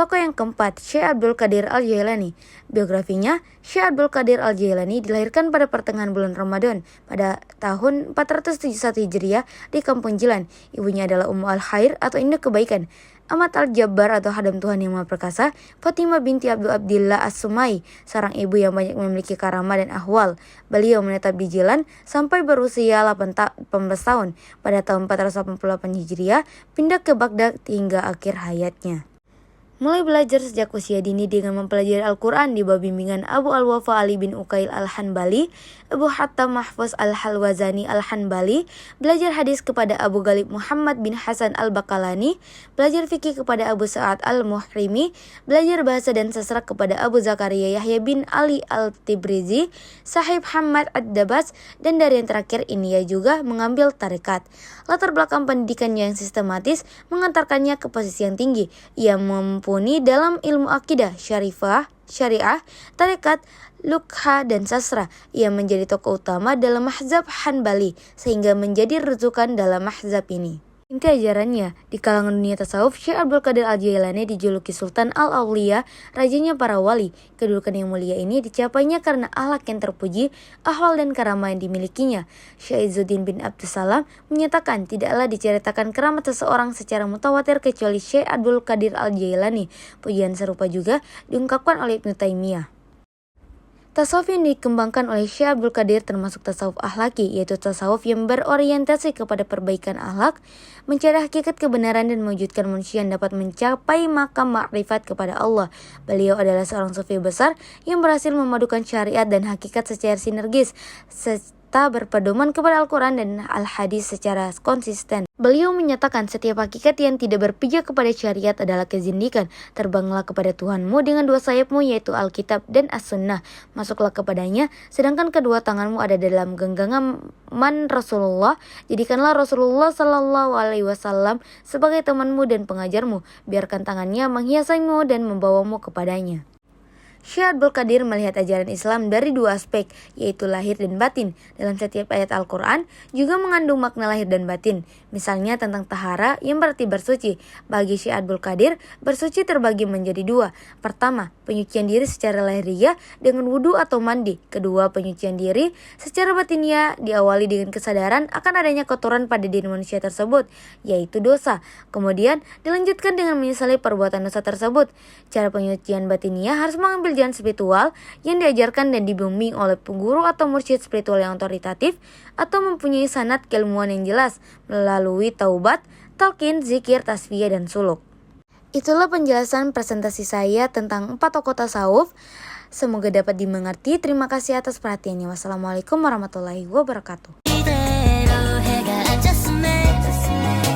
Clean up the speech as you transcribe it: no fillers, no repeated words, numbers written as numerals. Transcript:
Tokoh yang keempat, Syekh Abdul Qadir Al-Jailani. Biografinya, Syekh Abdul Qadir Al-Jailani dilahirkan pada pertengahan bulan Ramadan pada tahun 471 Hijriah di Kampung Jilan. Ibunya adalah Ummu Al-Khair atau induk kebaikan. Amat Al-Jabbar atau Hadam Tuhan yang Maha Perkasa, Fatimah binti Abdul Abdillah As-Sumai, seorang ibu yang banyak memiliki karamah dan ahwal. Beliau menetap di Jilan sampai berusia 18 tahun. Pada tahun 488 Hijriah, pindah ke Baghdad hingga akhir hayatnya. Mulai belajar sejak usia dini dengan mempelajari Al-Quran di bawah bimbingan Abu Al-Wafa Ali bin Uqail Al-Hanbali, Abu Hattam Mahfuz Al-Halwazani Al-Hanbali, belajar hadis kepada Abu Ghalib Muhammad bin Hasan Al-Bakalani, belajar fikih kepada Abu Sa'ad Al-Muhrimi, belajar bahasa dan sastra kepada Abu Zakaria Yahya bin Ali Al-Tibrizi, Sahib Hamad Ad-Dabas, dan dari yang terakhir ini ia juga mengambil tarekat. Latar belakang pendidikannya yang sistematis mengantarkannya ke posisi yang tinggi. Ia mumpuni dalam ilmu akidah, syariah, tarekat, lugha, dan sastra. Ia menjadi tokoh utama dalam mazhab Hanbali sehingga menjadi rujukan dalam mazhab ini. Inti ajarannya, di kalangan dunia tasawuf, Syekh Abdul Qadir Al-Jailani dijuluki Sultan Al-Awliya, rajanya para wali. Kedudukan yang mulia ini dicapainya karena akhlak yang terpuji, ahwal dan karamah yang dimilikinya. Syekh Izzuddin bin Abdussalam menyatakan tidaklah diceritakan keramat seseorang secara mutawatir kecuali Syekh Abdul Qadir Al-Jailani. Pujian serupa juga diungkapkan oleh Ibnu Taimiyah. Tasawuf yang dikembangkan oleh Syekh Abdul Qadir termasuk tasawuf akhlaki, yaitu tasawuf yang berorientasi kepada perbaikan akhlak, mencari hakikat kebenaran dan mewujudkan manusia yang dapat mencapai makam makrifat kepada Allah. Beliau adalah seorang sufi besar yang berhasil memadukan syariat dan hakikat secara sinergis, serta berpedoman kepada Al-Quran dan Al-Hadis secara konsisten. Beliau menyatakan setiap hakikat yang tidak berpijak kepada syariat adalah kezindikan. Terbanglah kepada Tuhanmu dengan dua sayapmu yaitu Alkitab dan As-Sunnah. Masuklah kepadanya sedangkan kedua tanganmu ada dalam genggaman Rasulullah. Jadikanlah Rasulullah Sallallahu Alaihi Wasallam sebagai temanmu dan pengajarmu. Biarkan tangannya menghiasimu dan membawamu kepadanya. Syekh Abdul Qadir melihat ajaran Islam dari dua aspek, yaitu lahir dan batin. Dalam setiap ayat Al-Quran juga mengandung makna lahir dan batin. Misalnya tentang tahara yang berarti bersuci. Bagi Syekh Abdul Qadir, bersuci terbagi menjadi dua. Pertama, penyucian diri secara lahiriah dengan wudu atau mandi. Kedua, penyucian diri secara batiniah diawali dengan kesadaran akan adanya kotoran pada diri manusia tersebut, yaitu dosa. Kemudian dilanjutkan dengan menyesali perbuatan dosa tersebut. Cara penyucian batiniah harus mengambil jalan spiritual yang diajarkan dan dibimbing oleh guru atau mursyid spiritual yang otoritatif atau mempunyai sanad keilmuan yang jelas melalui taubat, talqin, zikir, tasfiyah, dan suluk. Itulah penjelasan presentasi saya tentang 4 tokoh tasawuf. Semoga dapat dimengerti. Terima kasih atas perhatiannya. Wassalamualaikum warahmatullahi wabarakatuh.